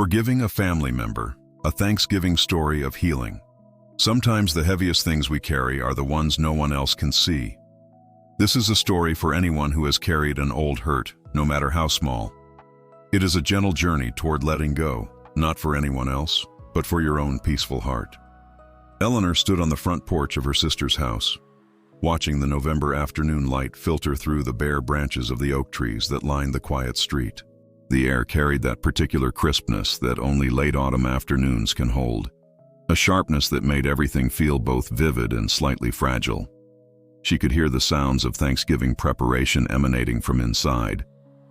Forgiving a family member, a Thanksgiving story of healing. Sometimes the heaviest things we carry are the ones no one else can see. This is a story for anyone who has carried an old hurt, no matter how small. It is a gentle journey toward letting go, not for anyone else, but for your own peaceful heart. Eleanor stood on the front porch of her sister's house, watching the November afternoon light filter through the bare branches of the oak trees that lined the quiet street. The air carried that particular crispness that only late autumn afternoons can hold, a sharpness that made everything feel both vivid and slightly fragile. She could hear the sounds of Thanksgiving preparation emanating from inside,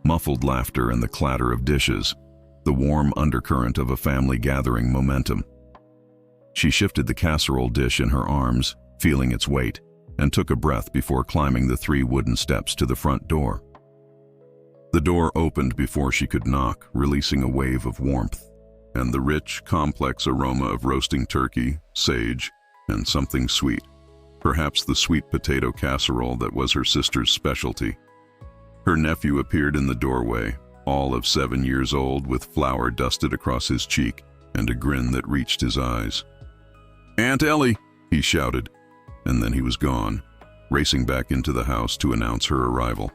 muffled laughter and the clatter of dishes, the warm undercurrent of a family gathering momentum. She shifted the casserole dish in her arms, feeling its weight, and took a breath before climbing the 3 wooden steps to the front door. The door opened before she could knock, releasing a wave of warmth, and the rich, complex aroma of roasting turkey, sage, and something sweet, perhaps the sweet potato casserole that was her sister's specialty. Her nephew appeared in the doorway, all of 7 years old, with flour dusted across his cheek and a grin that reached his eyes. "Aunt Ellie!" he shouted, and then he was gone, racing back into the house to announce her arrival.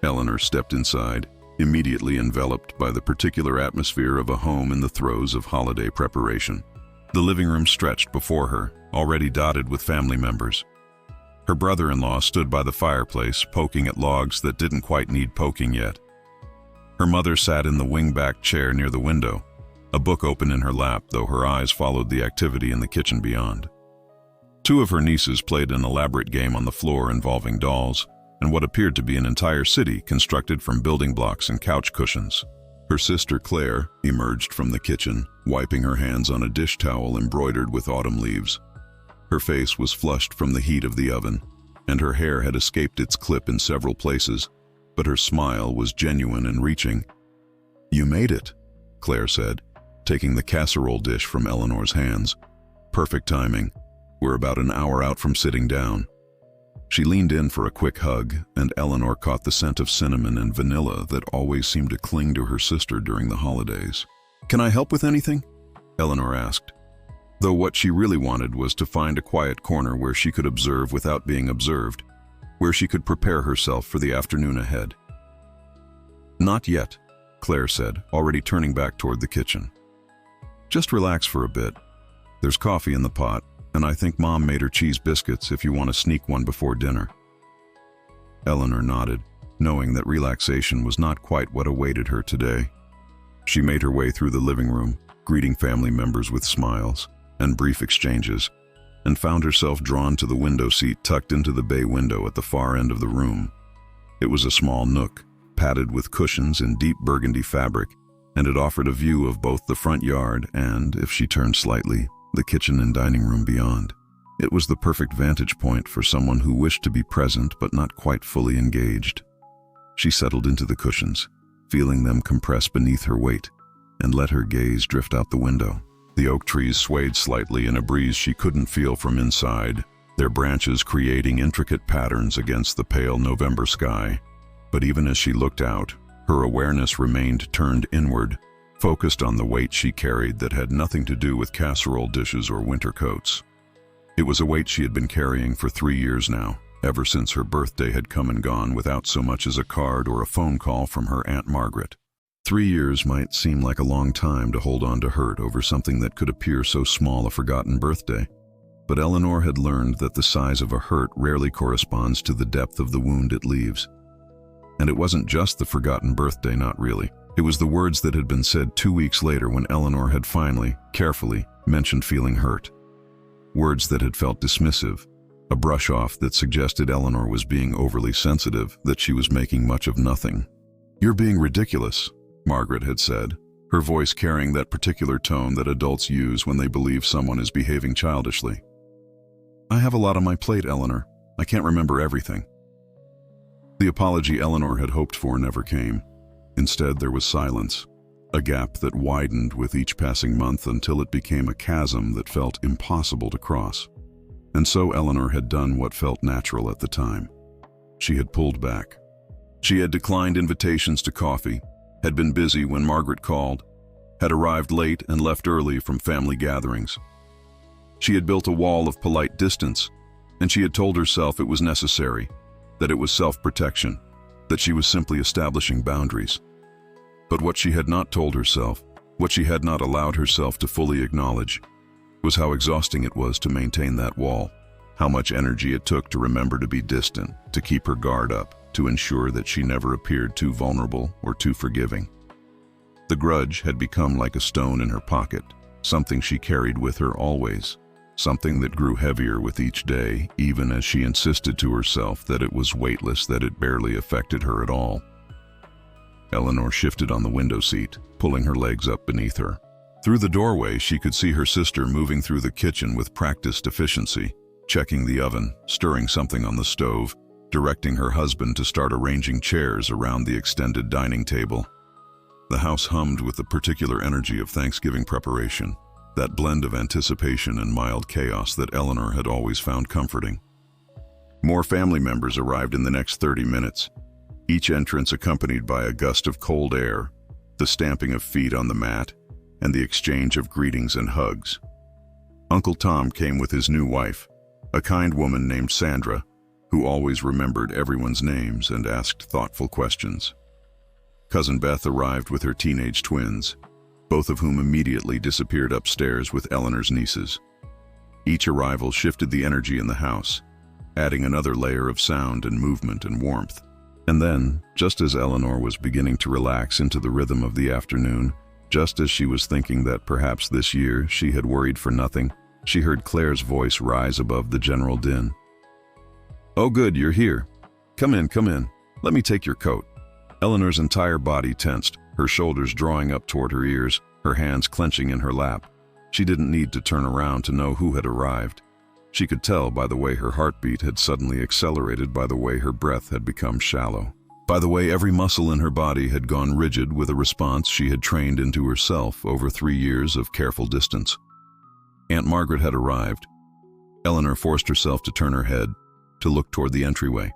Eleanor stepped inside, immediately enveloped by the particular atmosphere of a home in the throes of holiday preparation. The living room stretched before her, already dotted with family members. Her brother-in-law stood by the fireplace, poking at logs that didn't quite need poking yet. Her mother sat in the wing-back chair near the window, a book open in her lap, though her eyes followed the activity in the kitchen beyond. 2 of her nieces played an elaborate game on the floor involving dolls, and what appeared to be an entire city constructed from building blocks and couch cushions. Her sister Claire emerged from the kitchen, wiping her hands on a dish towel embroidered with autumn leaves. Her face was flushed from the heat of the oven, and her hair had escaped its clip in several places, but her smile was genuine and reaching. "You made it," Claire said, taking the casserole dish from Eleanor's hands. "Perfect timing. We're about an hour out from sitting down." She leaned in for a quick hug, and Eleanor caught the scent of cinnamon and vanilla that always seemed to cling to her sister during the holidays. "Can I help with anything?" Eleanor asked, though what she really wanted was to find a quiet corner where she could observe without being observed, where she could prepare herself for the afternoon ahead. "Not yet," Claire said, already turning back toward the kitchen. "Just relax for a bit. There's coffee in the pot, and I think Mom made her cheese biscuits if you want to sneak one before dinner." Eleanor nodded, knowing that relaxation was not quite what awaited her today. She made her way through the living room, greeting family members with smiles and brief exchanges, and found herself drawn to the window seat tucked into the bay window at the far end of the room. It was a small nook, padded with cushions in deep burgundy fabric, and it offered a view of both the front yard and, if she turned slightly, the kitchen and dining room beyond. It was the perfect vantage point for someone who wished to be present but not quite fully engaged. She settled into the cushions, feeling them compress beneath her weight, and let her gaze drift out the window. The oak trees swayed slightly in a breeze she couldn't feel from inside, their branches creating intricate patterns against the pale November sky. But even as she looked out, her awareness remained turned inward, focused on the weight she carried that had nothing to do with casserole dishes or winter coats. It was a weight she had been carrying for 3 years now, ever since her birthday had come and gone without so much as a card or a phone call from her Aunt Margaret. 3 years might seem like a long time to hold on to hurt over something that could appear so small a forgotten birthday, but Eleanor had learned that the size of a hurt rarely corresponds to the depth of the wound it leaves. And it wasn't just the forgotten birthday, not really. It was the words that had been said 2 weeks later when Eleanor had finally, carefully, mentioned feeling hurt. Words that had felt dismissive, a brush-off that suggested Eleanor was being overly sensitive, that she was making much of nothing. "You're being ridiculous," Margaret had said, her voice carrying that particular tone that adults use when they believe someone is behaving childishly. "I have a lot on my plate, Eleanor. I can't remember everything." The apology Eleanor had hoped for never came. Instead, there was silence, a gap that widened with each passing month until it became a chasm that felt impossible to cross. And so Eleanor had done what felt natural at the time. She had pulled back. She had declined invitations to coffee, had been busy when Margaret called, had arrived late and left early from family gatherings. She had built a wall of polite distance, and she had told herself it was necessary, that it was self-protection, that she was simply establishing boundaries. But what she had not told herself, what she had not allowed herself to fully acknowledge, was how exhausting it was to maintain that wall, how much energy it took to remember to be distant, to keep her guard up, to ensure that she never appeared too vulnerable or too forgiving. The grudge had become like a stone in her pocket, something she carried with her always, something that grew heavier with each day, even as she insisted to herself that it was weightless, that it barely affected her at all. Eleanor shifted on the window seat, pulling her legs up beneath her. Through the doorway, she could see her sister moving through the kitchen with practiced efficiency, checking the oven, stirring something on the stove, directing her husband to start arranging chairs around the extended dining table. The house hummed with the particular energy of Thanksgiving preparation, that blend of anticipation and mild chaos that Eleanor had always found comforting. More family members arrived in the next 30 minutes, each entrance accompanied by a gust of cold air, the stamping of feet on the mat, and the exchange of greetings and hugs. Uncle Tom came with his new wife, a kind woman named Sandra, who always remembered everyone's names and asked thoughtful questions. Cousin Beth arrived with her teenage twins, both of whom immediately disappeared upstairs with Eleanor's nieces. Each arrival shifted the energy in the house, adding another layer of sound and movement and warmth. And then, just as Eleanor was beginning to relax into the rhythm of the afternoon, just as she was thinking that perhaps this year she had worried for nothing, she heard Claire's voice rise above the general din. "Oh good, you're here. Come in, come in. Let me take your coat." Eleanor's entire body tensed, her shoulders drawing up toward her ears, her hands clenching in her lap. She didn't need to turn around to know who had arrived. She could tell by the way her heartbeat had suddenly accelerated, by the way her breath had become shallow, by the way every muscle in her body had gone rigid with a response she had trained into herself over 3 years of careful distance. Aunt Margaret had arrived. Eleanor forced herself to turn her head, to look toward the entryway.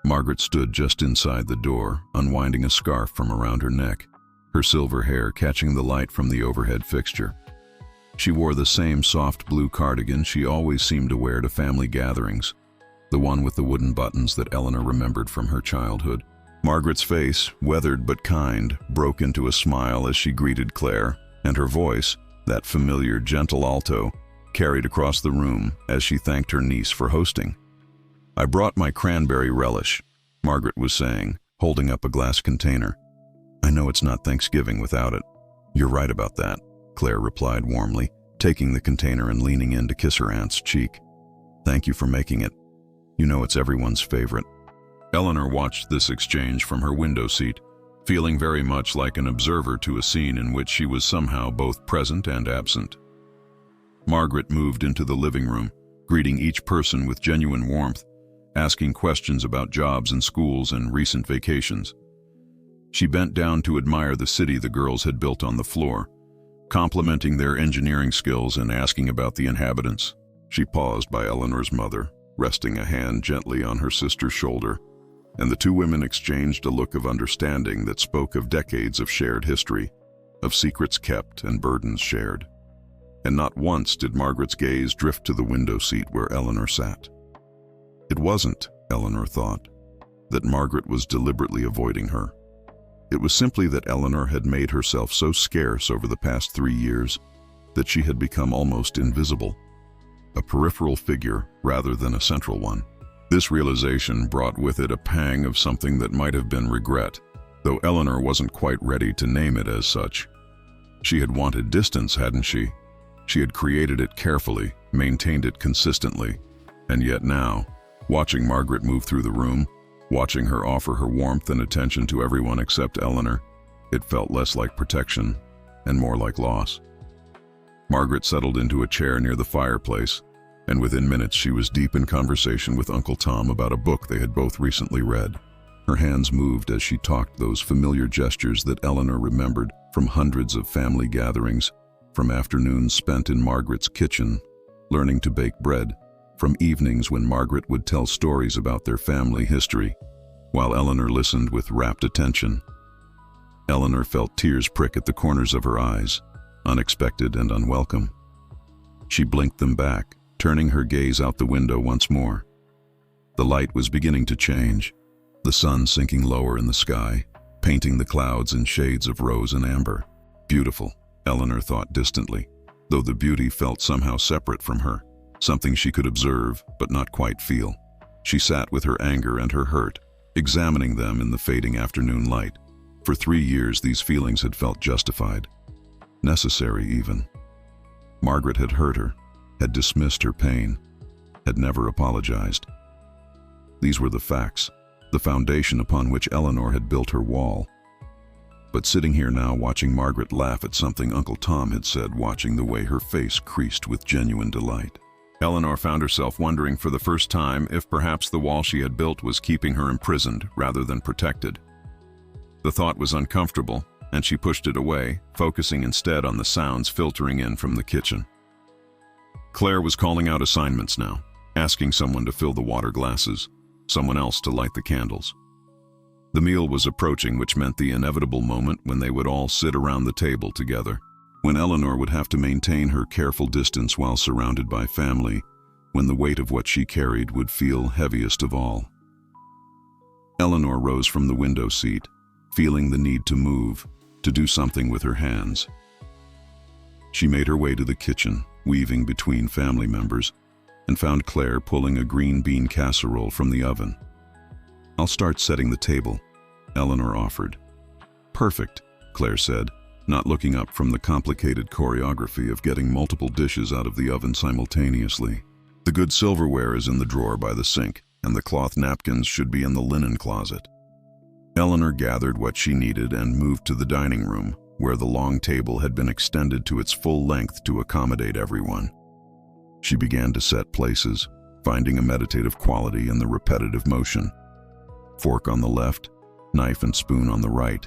Margaret stood just inside the door, unwinding a scarf from around her neck, her silver hair catching the light from the overhead fixture. She wore the same soft blue cardigan she always seemed to wear to family gatherings, the one with the wooden buttons that Eleanor remembered from her childhood. Margaret's face, weathered but kind, broke into a smile as she greeted Claire, and her voice, that familiar gentle alto, carried across the room as she thanked her niece for hosting. "I brought my cranberry relish," Margaret was saying, holding up a glass container. "I know it's not Thanksgiving without it." "You're right about that," Claire replied warmly, taking the container and leaning in to kiss her aunt's cheek. "Thank you for making it. You know it's everyone's favorite." Eleanor watched this exchange from her window seat, feeling very much like an observer to a scene in which she was somehow both present and absent. Margaret moved into the living room, greeting each person with genuine warmth, asking questions about jobs and schools and recent vacations. She bent down to admire the city the girls had built on the floor, complimenting their engineering skills and asking about the inhabitants. She paused by Eleanor's mother, resting a hand gently on her sister's shoulder, and the two women exchanged a look of understanding that spoke of decades of shared history, of secrets kept and burdens shared. And not once did Margaret's gaze drift to the window seat where Eleanor sat. It wasn't, Eleanor thought, that Margaret was deliberately avoiding her. It was simply that Eleanor had made herself so scarce over the past 3 years that she had become almost invisible, a peripheral figure rather than a central one. This realization brought with it a pang of something that might have been regret, though Eleanor wasn't quite ready to name it as such. She had wanted distance, hadn't she? She had created it carefully, maintained it consistently, and yet now, watching Margaret move through the room, watching her offer her warmth and attention to everyone except Eleanor, it felt less like protection and more like loss. Margaret settled into a chair near the fireplace, and within minutes she was deep in conversation with Uncle Tom about a book they had both recently read. Her hands moved as she talked, those familiar gestures that Eleanor remembered from hundreds of family gatherings, from afternoons spent in Margaret's kitchen, learning to bake bread, from evenings when Margaret would tell stories about their family history, while Eleanor listened with rapt attention. Eleanor felt tears prick at the corners of her eyes, unexpected and unwelcome. She blinked them back, turning her gaze out the window once more. The light was beginning to change, the sun sinking lower in the sky, painting the clouds in shades of rose and amber. Beautiful, Eleanor thought distantly, though the beauty felt somehow separate from her, something she could observe but not quite feel. She sat with her anger and her hurt, examining them in the fading afternoon light. For 3 years these feelings had felt justified, necessary even. Margaret had hurt her, had dismissed her pain, had never apologized. These were the facts, the foundation upon which Eleanor had built her wall. But sitting here now watching Margaret laugh at something Uncle Tom had said, watching the way her face creased with genuine delight, Eleanor found herself wondering for the first time if perhaps the wall she had built was keeping her imprisoned rather than protected. The thought was uncomfortable, and she pushed it away, focusing instead on the sounds filtering in from the kitchen. Claire was calling out assignments now, asking someone to fill the water glasses, someone else to light the candles. The meal was approaching, which meant the inevitable moment when they would all sit around the table together, when Eleanor would have to maintain her careful distance while surrounded by family, when the weight of what she carried would feel heaviest of all. Eleanor rose from the window seat, feeling the need to move, to do something with her hands. She made her way to the kitchen, weaving between family members, and found Claire pulling a green bean casserole from the oven. "I'll start setting the table," Eleanor offered. "Perfect," Claire said, not looking up from the complicated choreography of getting multiple dishes out of the oven simultaneously. "The good silverware is in the drawer by the sink, and the cloth napkins should be in the linen closet." Eleanor gathered what she needed and moved to the dining room, where the long table had been extended to its full length to accommodate everyone. She began to set places, finding a meditative quality in the repetitive motion. Fork on the left, knife and spoon on the right,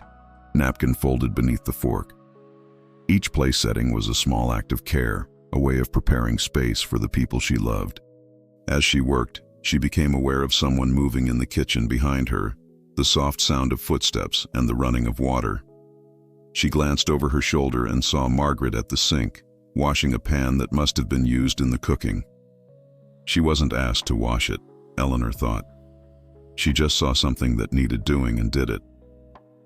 napkin folded beneath the fork. Each place setting was a small act of care, a way of preparing space for the people she loved. As she worked, she became aware of someone moving in the kitchen behind her, the soft sound of footsteps and the running of water. She glanced over her shoulder and saw Margaret at the sink, washing a pan that must have been used in the cooking. She wasn't asked to wash it, Eleanor thought. She just saw something that needed doing and did it.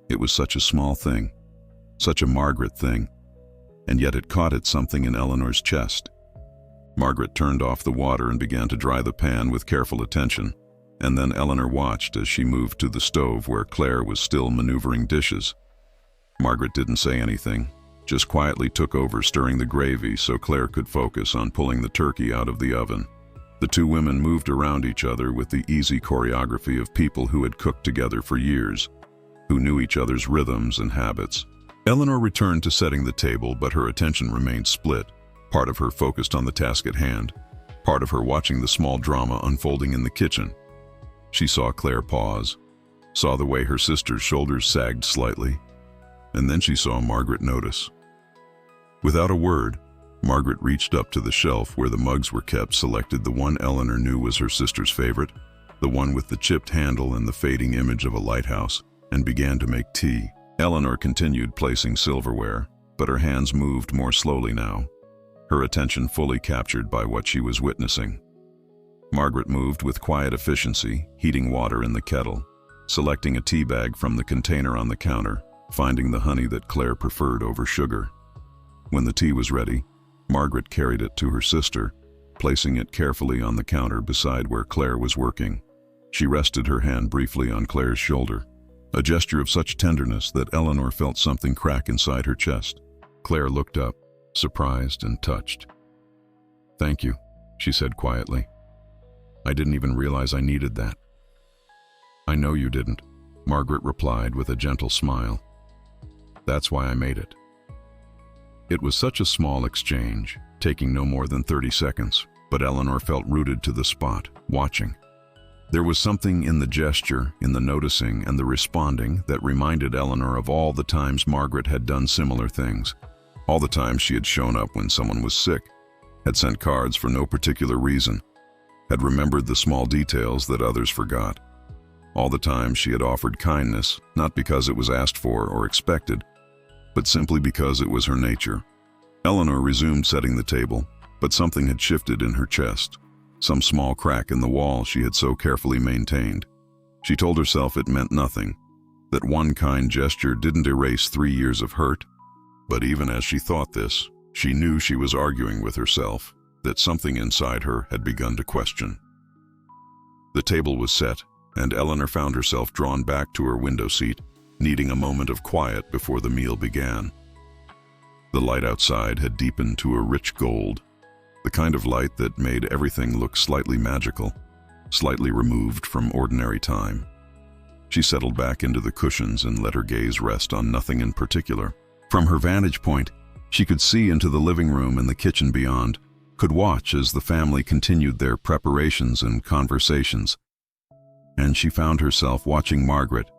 It was such a small thing, such a Margaret thing, and yet it caught at something in Eleanor's chest. Margaret turned off the water and began to dry the pan with careful attention, and then Eleanor watched as she moved to the stove where Claire was still maneuvering dishes. Margaret didn't say anything, just quietly took over stirring the gravy so Claire could focus on pulling the turkey out of the oven. The two women moved around each other with the easy choreography of people who had cooked together for years, who knew each other's rhythms and habits. Eleanor returned to setting the table, but her attention remained split, part of her focused on the task at hand, part of her watching the small drama unfolding in the kitchen. She saw Claire pause, saw the way her sister's shoulders sagged slightly, and then she saw Margaret notice. Without a word, Margaret reached up to the shelf where the mugs were kept, selected the one Eleanor knew was her sister's favorite, the one with the chipped handle and the fading image of a lighthouse, and began to make tea. Eleanor continued placing silverware, but her hands moved more slowly now, her attention fully captured by what she was witnessing. Margaret moved with quiet efficiency, heating water in the kettle, selecting a tea bag from the container on the counter, finding the honey that Claire preferred over sugar. When the tea was ready, Margaret carried it to her sister, placing it carefully on the counter beside where Claire was working. She rested her hand briefly on Claire's shoulder, a gesture of such tenderness that Eleanor felt something crack inside her chest. Claire looked up, surprised and touched. "Thank you," she said quietly. "I didn't even realize I needed that." "I know you didn't," Margaret replied with a gentle smile. "That's why I made it." It was such a small exchange, taking no more than 30 seconds, but Eleanor felt rooted to the spot, watching. There was something in the gesture, in the noticing and the responding that reminded Eleanor of all the times Margaret had done similar things, all the times she had shown up when someone was sick, had sent cards for no particular reason, had remembered the small details that others forgot. All the time she had offered kindness, not because it was asked for or expected, but simply because it was her nature. Eleanor resumed setting the table, but something had shifted in her chest, some small crack in the wall she had so carefully maintained. She told herself it meant nothing, that one kind gesture didn't erase 3 years of hurt. But even as she thought this, she knew she was arguing with herself, that something inside her had begun to question. The table was set, and Eleanor found herself drawn back to her window seat, needing a moment of quiet before the meal began. The light outside had deepened to a rich gold, the kind of light that made everything look slightly magical, slightly removed from ordinary time. She settled back into the cushions and let her gaze rest on nothing in particular. From her vantage point, she could see into the living room and the kitchen beyond, could watch as the family continued their preparations and conversations. And she found herself watching Margaret,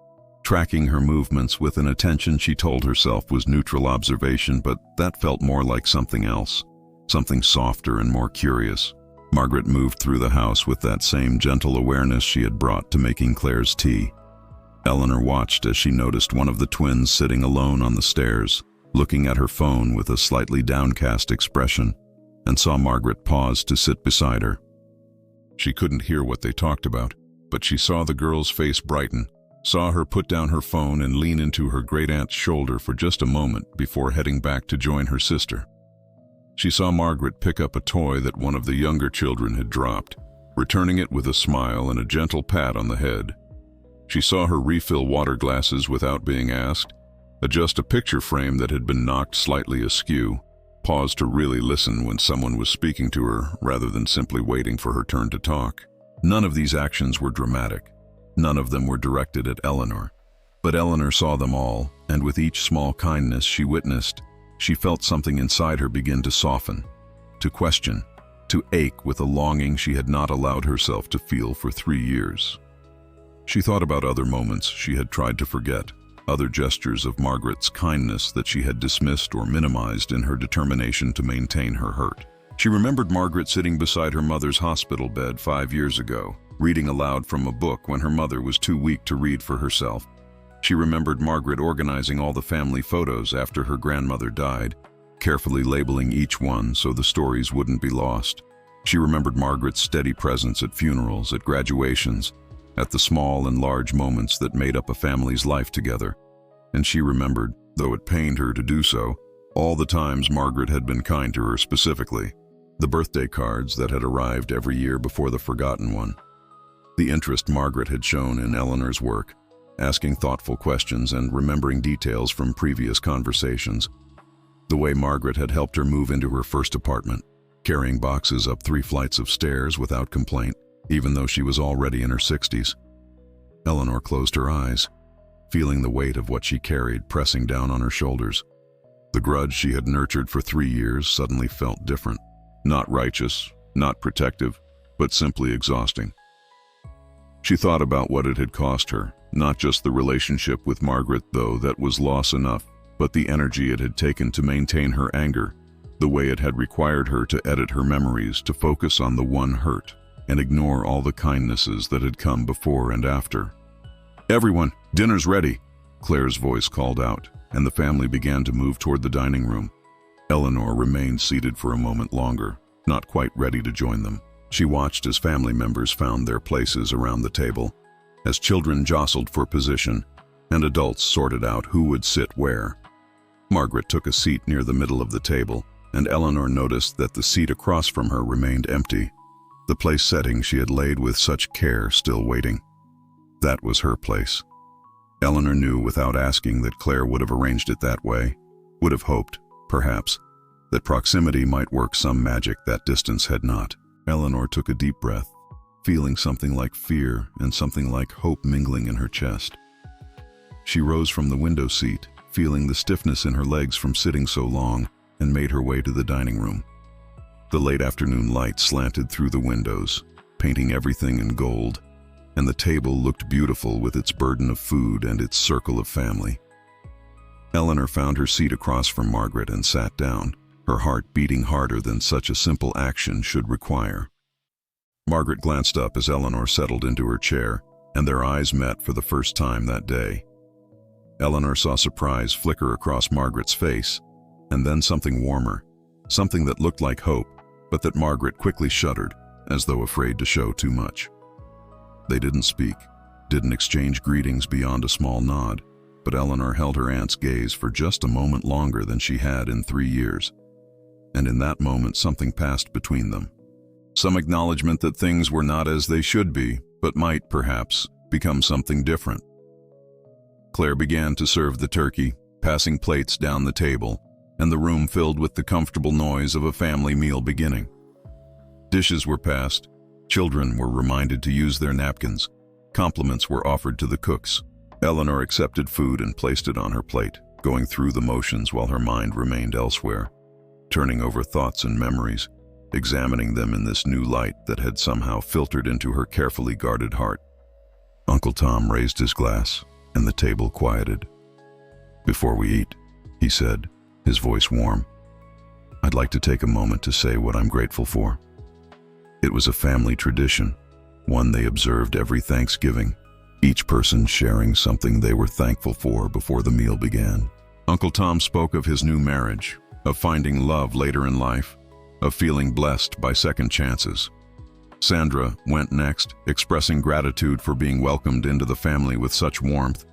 tracking her movements with an attention she told herself was neutral observation, but that felt more like something else, something softer and more curious. Margaret moved through the house with that same gentle awareness she had brought to making Claire's tea. Eleanor watched as she noticed one of the twins sitting alone on the stairs, looking at her phone with a slightly downcast expression, and saw Margaret pause to sit beside her. She couldn't hear what they talked about, but she saw the girl's face brighten, saw her put down her phone and lean into her great-aunt's shoulder for just a moment before heading back to join her sister. She saw Margaret pick up a toy that one of the younger children had dropped, returning it with a smile and a gentle pat on the head. She saw her refill water glasses without being asked, adjust a picture frame that had been knocked slightly askew, pause to really listen when someone was speaking to her rather than simply waiting for her turn to talk. None of these actions were dramatic. None of them were directed at Eleanor. But Eleanor saw them all, and with each small kindness she witnessed, she felt something inside her begin to soften, to question, to ache with a longing she had not allowed herself to feel for 3 years. She thought about other moments she had tried to forget, other gestures of Margaret's kindness that she had dismissed or minimized in her determination to maintain her hurt. She remembered Margaret sitting beside her mother's hospital bed 5 years ago, reading aloud from a book when her mother was too weak to read for herself. She remembered Margaret organizing all the family photos after her grandmother died, carefully labeling each one so the stories wouldn't be lost. She remembered Margaret's steady presence at funerals, at graduations, at the small and large moments that made up a family's life together. And she remembered, though it pained her to do so, all the times Margaret had been kind to her specifically, the birthday cards that had arrived every year before the forgotten one, the interest Margaret had shown in Eleanor's work, asking thoughtful questions and remembering details from previous conversations, the way Margaret had helped her move into her first apartment, carrying boxes up 3 flights of stairs without complaint, even though she was already in her 60s. Eleanor closed her eyes, feeling the weight of what she carried pressing down on her shoulders. The grudge she had nurtured for 3 years suddenly felt different, not righteous, not protective, but simply exhausting. She thought about what it had cost her, not just the relationship with Margaret, though that was loss enough, but the energy it had taken to maintain her anger, the way it had required her to edit her memories to focus on the one hurt and ignore all the kindnesses that had come before and after. "Everyone, dinner's ready," Claire's voice called out, and the family began to move toward the dining room. Eleanor remained seated for a moment longer, not quite ready to join them. She watched as family members found their places around the table, as children jostled for position, and adults sorted out who would sit where. Margaret took a seat near the middle of the table, and Eleanor noticed that the seat across from her remained empty, the place setting she had laid with such care still waiting. That was her place. Eleanor knew without asking that Claire would have arranged it that way, would have hoped, perhaps, that proximity might work some magic that distance had not. Eleanor took a deep breath, feeling something like fear and something like hope mingling in her chest. She rose from the window seat, feeling the stiffness in her legs from sitting so long, and made her way to the dining room. The late afternoon light slanted through the windows, painting everything in gold, and the table looked beautiful with its burden of food and its circle of family. Eleanor found her seat across from Margaret and sat down, her heart beating harder than such a simple action should require. Margaret glanced up as Eleanor settled into her chair, and their eyes met for the first time that day. Eleanor saw surprise flicker across Margaret's face, and then something warmer, something that looked like hope, but that Margaret quickly shuddered, as though afraid to show too much. They didn't speak, didn't exchange greetings beyond a small nod, but Eleanor held her aunt's gaze for just a moment longer than she had in 3 years. And in that moment something passed between them. Some acknowledgement that things were not as they should be, but might, perhaps, become something different. Claire began to serve the turkey, passing plates down the table, and the room filled with the comfortable noise of a family meal beginning. Dishes were passed, children were reminded to use their napkins, compliments were offered to the cooks. Eleanor accepted food and placed it on her plate, going through the motions while her mind remained elsewhere, turning over thoughts and memories, examining them in this new light that had somehow filtered into her carefully guarded heart. Uncle Tom raised his glass, and the table quieted. "Before we eat," he said, his voice warm, "I'd like to take a moment to say what I'm grateful for." It was a family tradition, one they observed every Thanksgiving, each person sharing something they were thankful for before the meal began. Uncle Tom spoke of his new marriage, of finding love later in life, of feeling blessed by second chances. Sandra went next, expressing gratitude for being welcomed into the family with such warmth.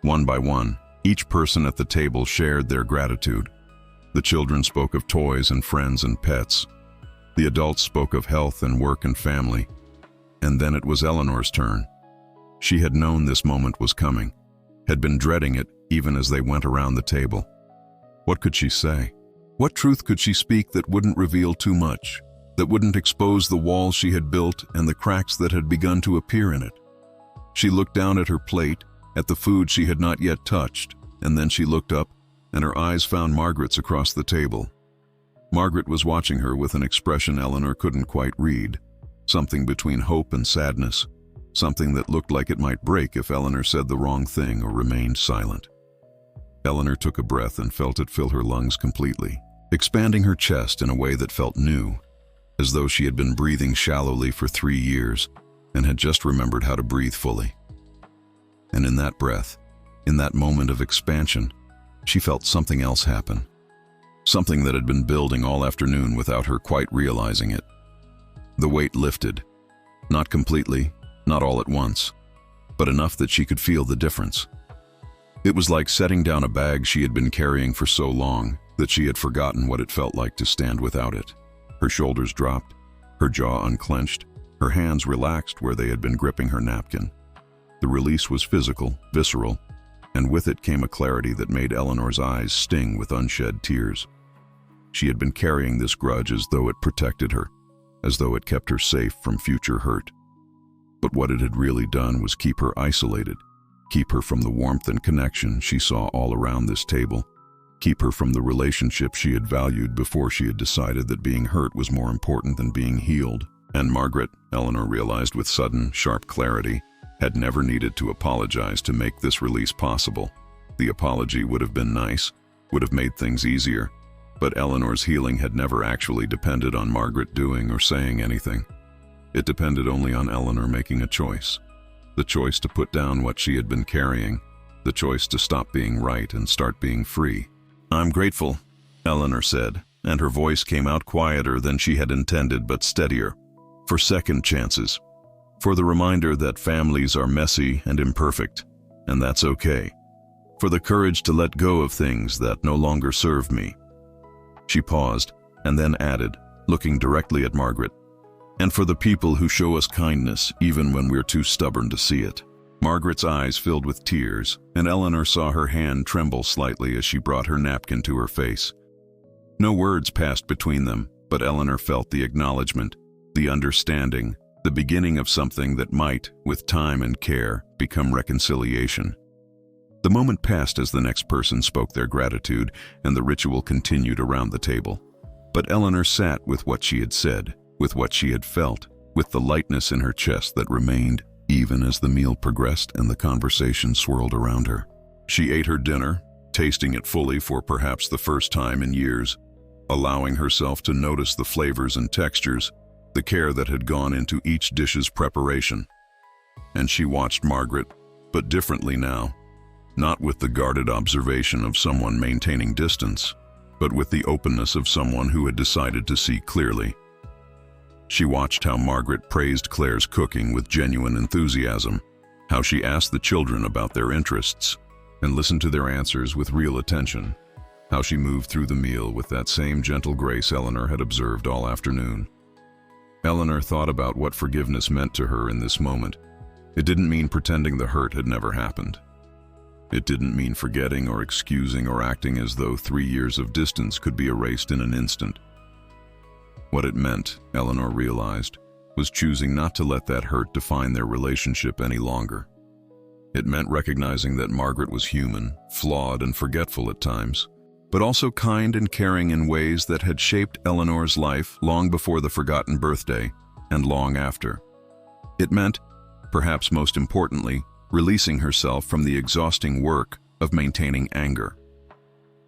One by one, each person at the table shared their gratitude. The children spoke of toys and friends and pets. The adults spoke of health and work and family. And then it was Eleanor's turn. She had known this moment was coming, had been dreading it even as they went around the table. What could she say? What truth could she speak that wouldn't reveal too much, that wouldn't expose the walls she had built and the cracks that had begun to appear in it? She looked down at her plate, at the food she had not yet touched, and then she looked up, and her eyes found Margaret's across the table. Margaret was watching her with an expression Eleanor couldn't quite read, something between hope and sadness, something that looked like it might break if Eleanor said the wrong thing or remained silent. Eleanor took a breath and felt it fill her lungs completely, expanding her chest in a way that felt new, as though she had been breathing shallowly for 3 years and had just remembered how to breathe fully. And in that breath, in that moment of expansion, she felt something else happen. Something that had been building all afternoon without her quite realizing it. The weight lifted, not completely, not all at once, but enough that she could feel the difference. It was like setting down a bag she had been carrying for so long that she had forgotten what it felt like to stand without it. Her shoulders dropped, her jaw unclenched, her hands relaxed where they had been gripping her napkin. The release was physical, visceral, and with it came a clarity that made Eleanor's eyes sting with unshed tears. She had been carrying this grudge as though it protected her, as though it kept her safe from future hurt. But what it had really done was keep her isolated, keep her from the warmth and connection she saw all around this table, keep her from the relationship she had valued before she had decided that being hurt was more important than being healed. And Margaret, Eleanor realized with sudden, sharp clarity, had never needed to apologize to make this release possible. The apology would have been nice, would have made things easier, but Eleanor's healing had never actually depended on Margaret doing or saying anything. It depended only on Eleanor making a choice. The choice to put down what she had been carrying, the choice to stop being right and start being free. "I'm grateful," Eleanor said, and her voice came out quieter than she had intended but steadier. "For second chances. For the reminder that families are messy and imperfect, and that's okay. For the courage to let go of things that no longer serve me." She paused, and then added, looking directly at Margaret, "And for the people who show us kindness even when we're too stubborn to see it." Margaret's eyes filled with tears, and Eleanor saw her hand tremble slightly as she brought her napkin to her face. No words passed between them, but Eleanor felt the acknowledgement, the understanding, the beginning of something that might, with time and care, become reconciliation. The moment passed as the next person spoke their gratitude, and the ritual continued around the table. But Eleanor sat with what she had said, with what she had felt, with the lightness in her chest that remained, even as the meal progressed and the conversation swirled around her. She ate her dinner, tasting it fully for perhaps the first time in years, allowing herself to notice the flavors and textures, the care that had gone into each dish's preparation. And she watched Margaret, but differently now. Not with the guarded observation of someone maintaining distance, but with the openness of someone who had decided to see clearly. She watched how Margaret praised Claire's cooking with genuine enthusiasm, how she asked the children about their interests and listened to their answers with real attention, how she moved through the meal with that same gentle grace Eleanor had observed all afternoon. Eleanor thought about what forgiveness meant to her in this moment. It didn't mean pretending the hurt had never happened. It didn't mean forgetting or excusing or acting as though 3 years of distance could be erased in an instant. What it meant, Eleanor realized, was choosing not to let that hurt define their relationship any longer. It meant recognizing that Margaret was human, flawed and forgetful at times, but also kind and caring in ways that had shaped Eleanor's life long before the forgotten birthday and long after. It meant, perhaps most importantly, releasing herself from the exhausting work of maintaining anger.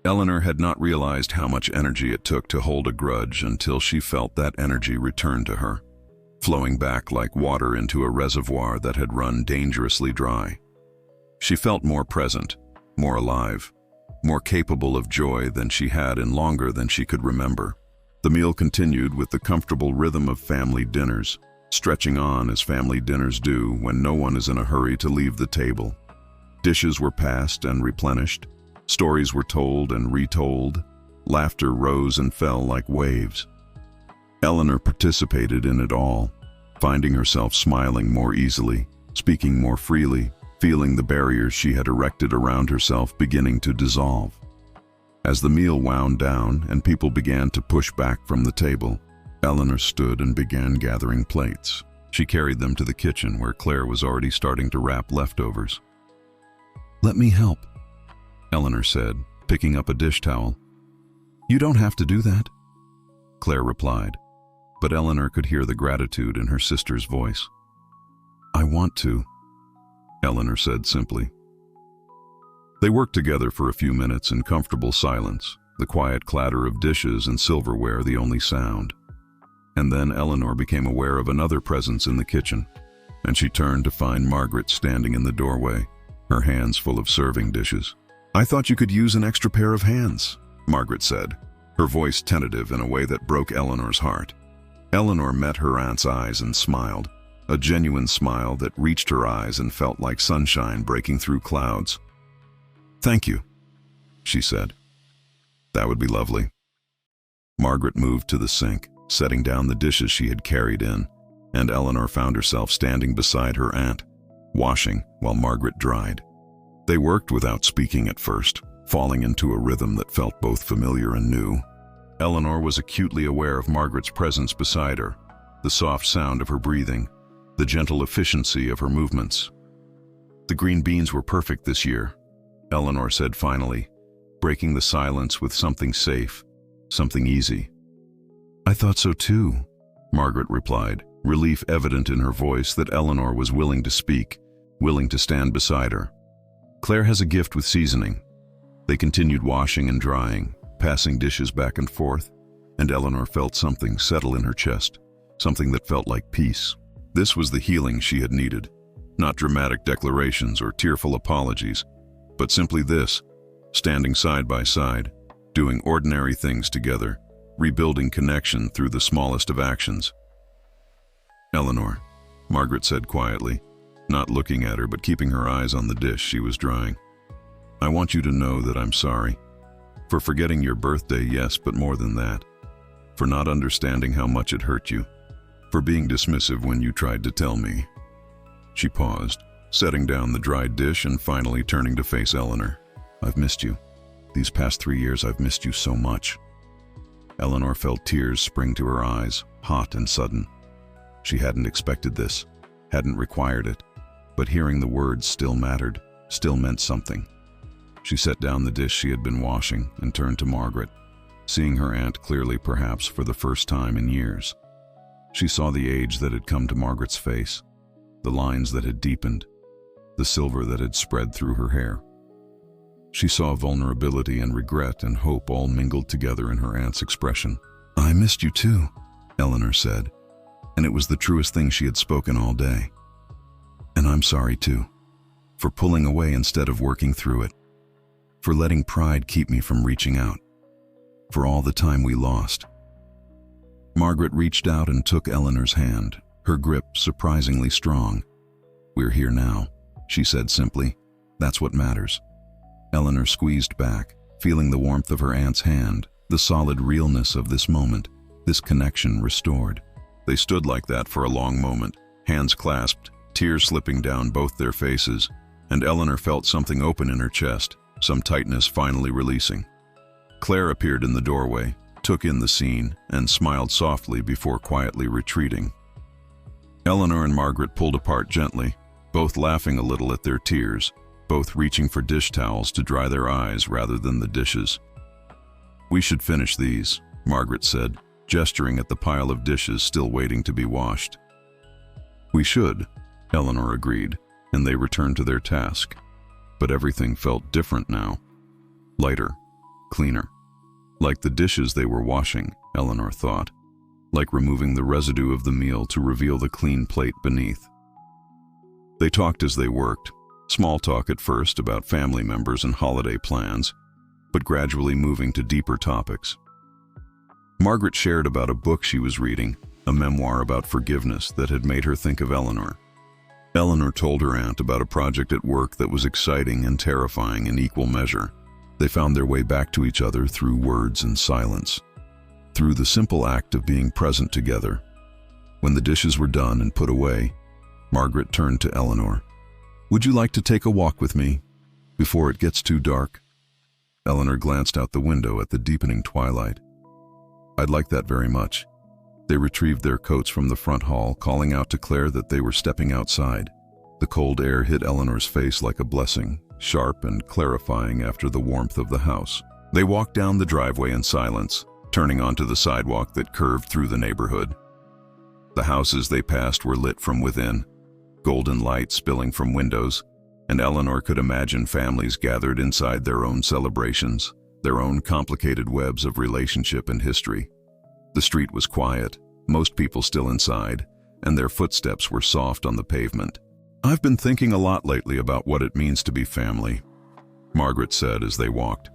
Eleanor had not realized how much energy it took to hold a grudge until she felt that energy return to her, flowing back like water into a reservoir that had run dangerously dry. She felt more present, more alive, more capable of joy than she had in longer than she could remember. The meal continued with the comfortable rhythm of family dinners, stretching on as family dinners do when no one is in a hurry to leave the table. Dishes were passed and replenished, stories were told and retold, laughter rose and fell like waves. Eleanor participated in it all, finding herself smiling more easily, speaking more freely, feeling the barriers she had erected around herself beginning to dissolve. As the meal wound down and people began to push back from the table, Eleanor stood and began gathering plates. She carried them to the kitchen where Claire was already starting to wrap leftovers. "Let me help," Eleanor said, picking up a dish towel. "You don't have to do that," Claire replied, but Eleanor could hear the gratitude in her sister's voice. "I want to," Eleanor said simply. They worked together for a few minutes in comfortable silence, the quiet clatter of dishes and silverware the only sound. And then Eleanor became aware of another presence in the kitchen, and she turned to find Margaret standing in the doorway, her hands full of serving dishes. "I thought you could use an extra pair of hands," Margaret said, her voice tentative in a way that broke Eleanor's heart. Eleanor met her aunt's eyes and smiled, a genuine smile that reached her eyes and felt like sunshine breaking through clouds. "Thank you," she said. "That would be lovely." Margaret moved to the sink, setting down the dishes she had carried in, and Eleanor found herself standing beside her aunt, washing while Margaret dried. They worked without speaking at first, falling into a rhythm that felt both familiar and new. Eleanor was acutely aware of Margaret's presence beside her, the soft sound of her breathing, the gentle efficiency of her movements. "The green beans were perfect this year," Eleanor said finally, breaking the silence with something safe, something easy. "I thought so too," Margaret replied, relief evident in her voice that Eleanor was willing to speak, willing to stand beside her. "Claire has a gift with seasoning." They continued washing and drying, passing dishes back and forth, and Eleanor felt something settle in her chest, something that felt like peace. This was the healing she had needed, not dramatic declarations or tearful apologies, but simply this, standing side by side, doing ordinary things together, rebuilding connection through the smallest of actions. "Eleanor," Margaret said quietly, not looking at her but keeping her eyes on the dish she was drying. "I want you to know that I'm sorry. For forgetting your birthday, yes, but more than that. For not understanding how much it hurt you. For being dismissive when you tried to tell me." She paused, setting down the dried dish and finally turning to face Eleanor. "I've missed you. These past 3 years I've missed you so much." Eleanor felt tears spring to her eyes, hot and sudden. She hadn't expected this, hadn't required it, but hearing the words still mattered, still meant something. She set down the dish she had been washing and turned to Margaret, seeing her aunt clearly perhaps for the first time in years. She saw the age that had come to Margaret's face, the lines that had deepened, the silver that had spread through her hair. She saw vulnerability and regret and hope all mingled together in her aunt's expression. "I missed you too," Eleanor said, and it was the truest thing she had spoken all day. And I'm sorry too, for pulling away instead of working through it, for letting pride keep me from reaching out, for all the time we lost. Margaret reached out and took Eleanor's hand, her grip surprisingly strong. "We're here now," she said simply. "That's what matters." Eleanor squeezed back, feeling the warmth of her aunt's hand, the solid realness of this moment, this connection restored. They stood like that for a long moment, hands clasped, tears slipping down both their faces, and Eleanor felt something open in her chest, some tightness finally releasing. Claire appeared in the doorway, took in the scene, and smiled softly before quietly retreating. Eleanor and Margaret pulled apart gently, both laughing a little at their tears, both reaching for dish towels to dry their eyes rather than the dishes. "We should finish these," Margaret said, gesturing at the pile of dishes still waiting to be washed. "We should," Eleanor agreed, and they returned to their task. But everything felt different now. Lighter, cleaner. Like the dishes they were washing, Eleanor thought. Like removing the residue of the meal to reveal the clean plate beneath. They talked as they worked. Small talk at first about family members and holiday plans, but gradually moving to deeper topics. Margaret shared about a book she was reading, a memoir about forgiveness that had made her think of Eleanor. Eleanor told her aunt about a project at work that was exciting and terrifying in equal measure. They found their way back to each other through words and silence, through the simple act of being present together. When the dishes were done and put away, Margaret turned to Eleanor. "Would you like to take a walk with me before it gets too dark?" Eleanor glanced out the window at the deepening twilight. "I'd like that very much." They retrieved their coats from the front hall, calling out to Claire that they were stepping outside. The cold air hit Eleanor's face like a blessing, sharp and clarifying after the warmth of the house. They walked down the driveway in silence, turning onto the sidewalk that curved through the neighborhood. The houses they passed were lit from within, golden light spilling from windows, and Eleanor could imagine families gathered inside their own celebrations, their own complicated webs of relationship and history. The street was quiet, most people still inside, and their footsteps were soft on the pavement. "I've been thinking a lot lately about what it means to be family," Margaret said as they walked.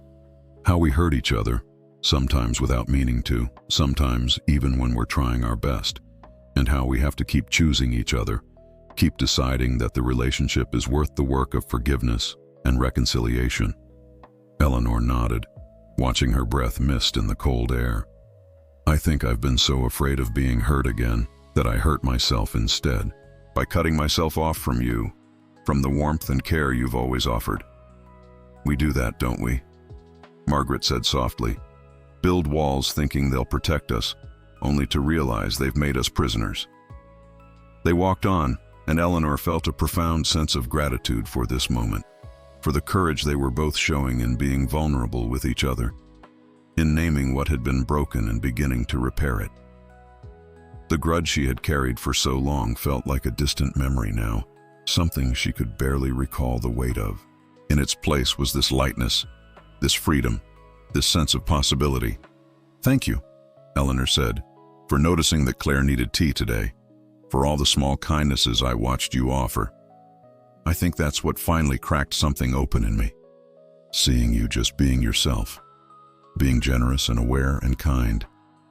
"How we hurt each other, sometimes without meaning to, sometimes even when we're trying our best, and how we have to keep choosing each other, keep deciding that the relationship is worth the work of forgiveness and reconciliation." Eleanor nodded, watching her breath mist in the cold air. "I think I've been so afraid of being hurt again that I hurt myself instead, by cutting myself off from you, from the warmth and care you've always offered. We do that, don't we?" Margaret said softly. "Build walls thinking they'll protect us, only to realize they've made us prisoners." They walked on, and Eleanor felt a profound sense of gratitude for this moment, for the courage they were both showing in being vulnerable with each other, in naming what had been broken and beginning to repair it. The grudge she had carried for so long felt like a distant memory now, something she could barely recall the weight of. In its place was this lightness, this freedom, this sense of possibility. "Thank you," Eleanor said, "for noticing that Claire needed tea today, for all the small kindnesses I watched you offer. I think that's what finally cracked something open in me. Seeing you just being yourself, being generous and aware and kind,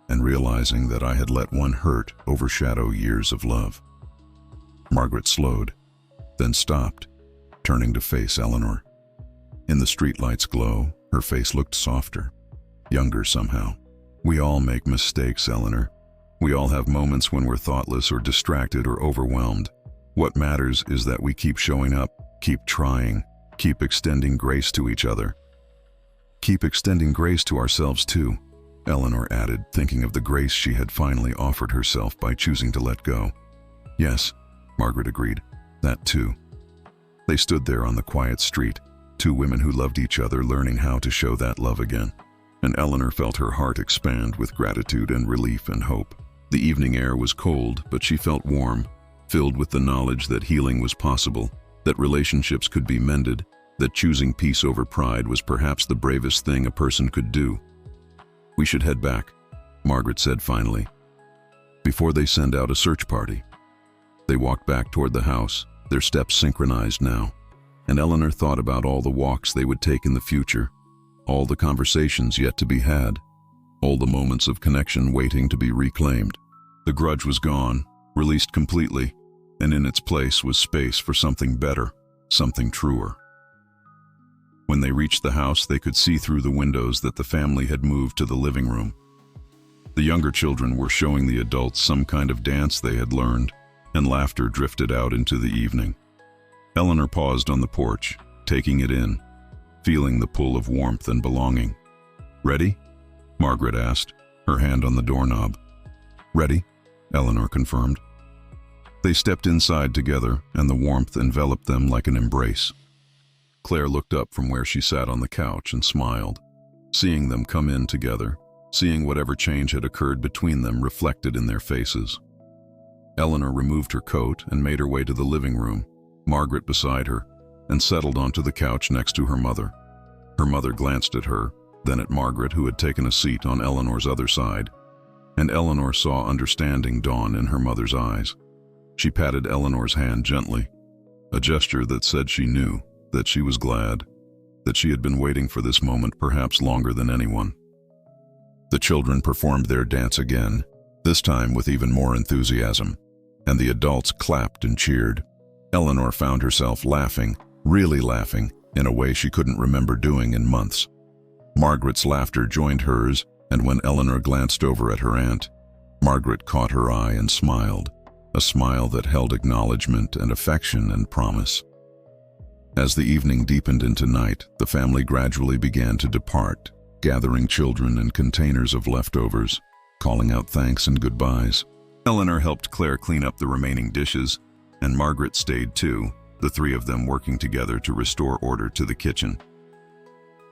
and realizing that I had let one hurt overshadow years of love." Margaret slowed, then stopped, turning to face Eleanor. In the streetlight's glow, her face looked softer, younger somehow. "We all make mistakes, Eleanor. We all have moments when we're thoughtless or distracted or overwhelmed. What matters is that we keep showing up, keep trying, keep extending grace to each other. Keep extending grace to ourselves too," Eleanor added, thinking of the grace she had finally offered herself by choosing to let go. "Yes," Margaret agreed, "that too." They stood there on the quiet street, two women who loved each other learning how to show that love again. And Eleanor felt her heart expand with gratitude and relief and hope. The evening air was cold, but she felt warm, filled with the knowledge that healing was possible, that relationships could be mended, that choosing peace over pride was perhaps the bravest thing a person could do. "We should head back," Margaret said finally, "before they send out a search party." They walked back toward the house, their steps synchronized now, and Eleanor thought about all the walks they would take in the future, all the conversations yet to be had, all the moments of connection waiting to be reclaimed. The grudge was gone, released completely, and in its place was space for something better, something truer. When they reached the house, they could see through the windows that the family had moved to the living room. The younger children were showing the adults some kind of dance they had learned, and laughter drifted out into the evening. Eleanor paused on the porch, taking it in, feeling the pull of warmth and belonging. "Ready?" Margaret asked, her hand on the doorknob. "Ready?" Eleanor confirmed. They stepped inside together, and the warmth enveloped them like an embrace. Claire looked up from where she sat on the couch and smiled, seeing them come in together, seeing whatever change had occurred between them reflected in their faces. Eleanor removed her coat and made her way to the living room, Margaret beside her, and settled onto the couch next to her mother. Her mother glanced at her, then at Margaret, who had taken a seat on Eleanor's other side, and Eleanor saw understanding dawn in her mother's eyes. She patted Eleanor's hand gently, a gesture that said she knew, that she was glad, that she had been waiting for this moment perhaps longer than anyone. The children performed their dance again, this time with even more enthusiasm, and the adults clapped and cheered. Eleanor found herself laughing, really laughing, in a way she couldn't remember doing in months. Margaret's laughter joined hers, and when Eleanor glanced over at her aunt, Margaret caught her eye and smiled, a smile that held acknowledgement and affection and promise. As the evening deepened into night, the family gradually began to depart, gathering children in containers of leftovers, calling out thanks and goodbyes. Eleanor helped Claire clean up the remaining dishes, and Margaret stayed too, the three of them working together to restore order to the kitchen.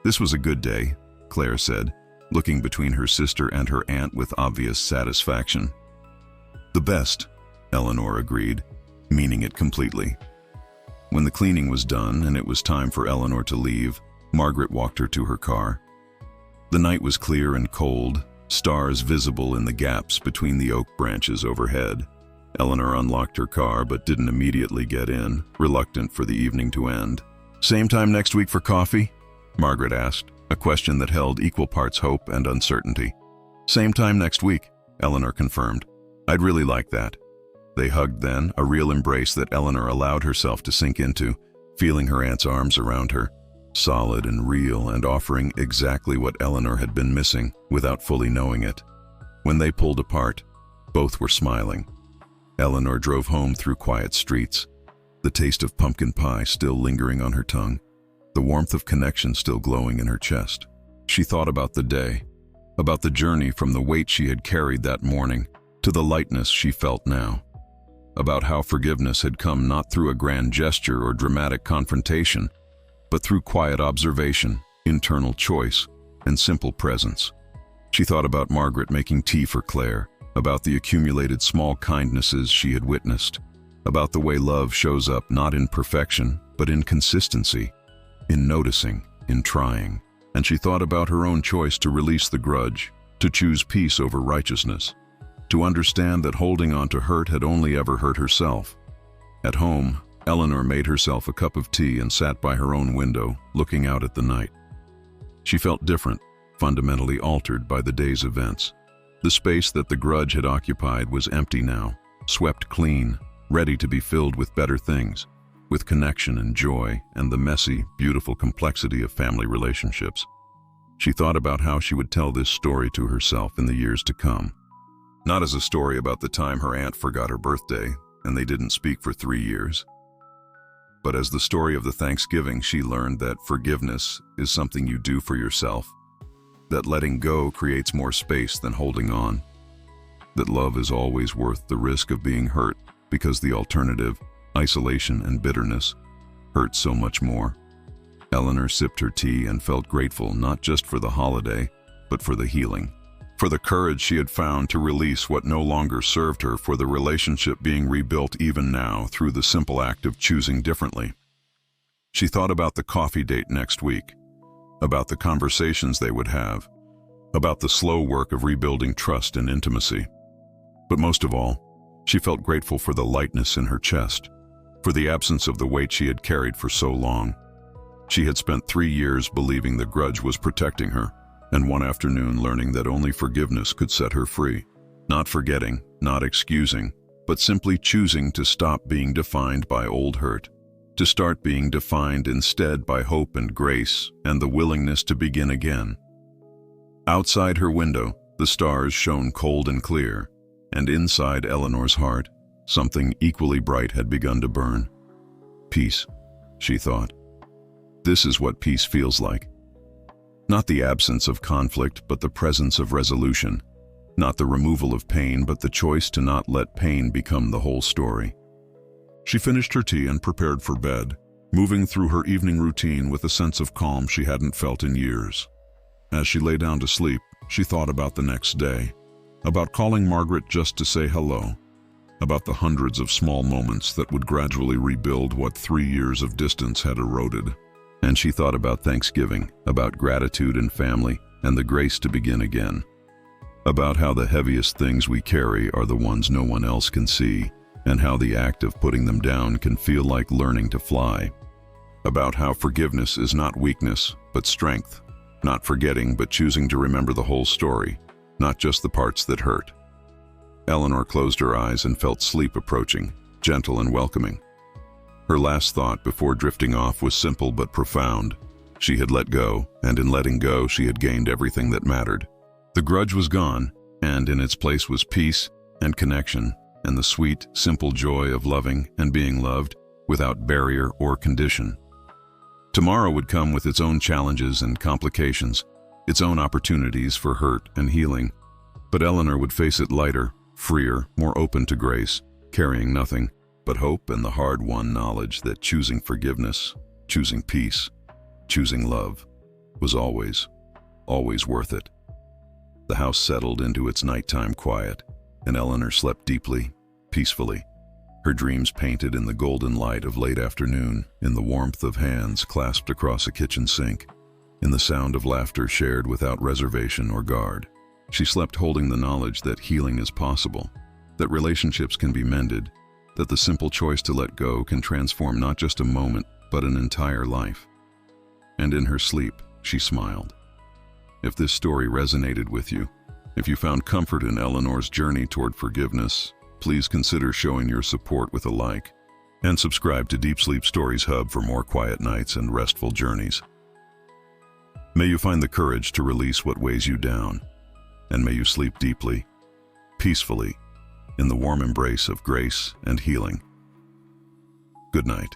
"This was a good day," Claire said, looking between her sister and her aunt with obvious satisfaction. "The best," Eleanor agreed, meaning it completely. When the cleaning was done and it was time for Eleanor to leave, Margaret walked her to her car. The night was clear and cold, stars visible in the gaps between the oak branches overhead. Eleanor unlocked her car but didn't immediately get in, reluctant for the evening to end. "Same time next week for coffee?" Margaret asked, a question that held equal parts hope and uncertainty. "Same time next week," Eleanor confirmed. "I'd really like that." They hugged then, a real embrace that Eleanor allowed herself to sink into, feeling her aunt's arms around her, solid and real and offering exactly what Eleanor had been missing without fully knowing it. When they pulled apart, both were smiling. Eleanor drove home through quiet streets, the taste of pumpkin pie still lingering on her tongue, the warmth of connection still glowing in her chest. She thought about the day, about the journey from the weight she had carried that morning to the lightness she felt now, about how forgiveness had come not through a grand gesture or dramatic confrontation, but through quiet observation, internal choice, and simple presence. She thought about Margaret making tea for Claire, about the accumulated small kindnesses she had witnessed, about the way love shows up not in perfection, but in consistency, in noticing, in trying. And she thought about her own choice to release the grudge, to choose peace over righteousness, to understand that holding on to hurt had only ever hurt herself. At home, Eleanor made herself a cup of tea and sat by her own window, looking out at the night. She felt different, fundamentally altered by the day's events. The space that the grudge had occupied was empty now, swept clean, ready to be filled with better things, with connection and joy and the messy, beautiful complexity of family relationships. She thought about how she would tell this story to herself in the years to come. Not as a story about the time her aunt forgot her birthday and they didn't speak for 3 years, but as the story of the Thanksgiving she learned that forgiveness is something you do for yourself, that letting go creates more space than holding on, that love is always worth the risk of being hurt because the alternative, isolation and bitterness, hurts so much more. Eleanor sipped her tea and felt grateful not just for the holiday, but for the healing, for the courage she had found to release what no longer served her, for the relationship being rebuilt even now through the simple act of choosing differently. She thought about the coffee date next week, about the conversations they would have, about the slow work of rebuilding trust and intimacy. But most of all, she felt grateful for the lightness in her chest, for the absence of the weight she had carried for so long. She had spent 3 years believing the grudge was protecting her, and one afternoon learning that only forgiveness could set her free. Not forgetting, not excusing, but simply choosing to stop being defined by old hurt, to start being defined instead by hope and grace and the willingness to begin again. Outside her window, the stars shone cold and clear, and inside Eleanor's heart, something equally bright had begun to burn. Peace, she thought. This is what peace feels like. Not the absence of conflict, but the presence of resolution. Not the removal of pain, but the choice to not let pain become the whole story. She finished her tea and prepared for bed, moving through her evening routine with a sense of calm she hadn't felt in years. As she lay down to sleep, she thought about the next day, about calling Margaret just to say hello, about the hundreds of small moments that would gradually rebuild what 3 years of distance had eroded. And she thought about Thanksgiving, about gratitude and family, and the grace to begin again. About how the heaviest things we carry are the ones no one else can see, and how the act of putting them down can feel like learning to fly. About how forgiveness is not weakness, but strength, not forgetting but choosing to remember the whole story, not just the parts that hurt. Eleanor closed her eyes and felt sleep approaching, gentle and welcoming. Her last thought before drifting off was simple but profound. She had let go, and in letting go, she had gained everything that mattered. The grudge was gone, and in its place was peace and connection, and the sweet, simple joy of loving and being loved without barrier or condition. Tomorrow would come with its own challenges and complications, its own opportunities for hurt and healing, but Eleanor would face it lighter, freer, more open to grace, carrying nothing but hope and the hard-won knowledge that choosing forgiveness, choosing peace, choosing love was always, always worth it. The house settled into its nighttime quiet, and Eleanor slept deeply, peacefully, her dreams painted in the golden light of late afternoon, in the warmth of hands clasped across a kitchen sink, in the sound of laughter shared without reservation or guard. She slept holding the knowledge that healing is possible, that relationships can be mended, that the simple choice to let go can transform not just a moment, but an entire life. And in her sleep, she smiled. If this story resonated with you, if you found comfort in Eleanor's journey toward forgiveness, please consider showing your support with a like, and subscribe to Deep Sleep Stories Hub for more quiet nights and restful journeys. May you find the courage to release what weighs you down, and may you sleep deeply, peacefully, in the warm embrace of grace and healing. Good night.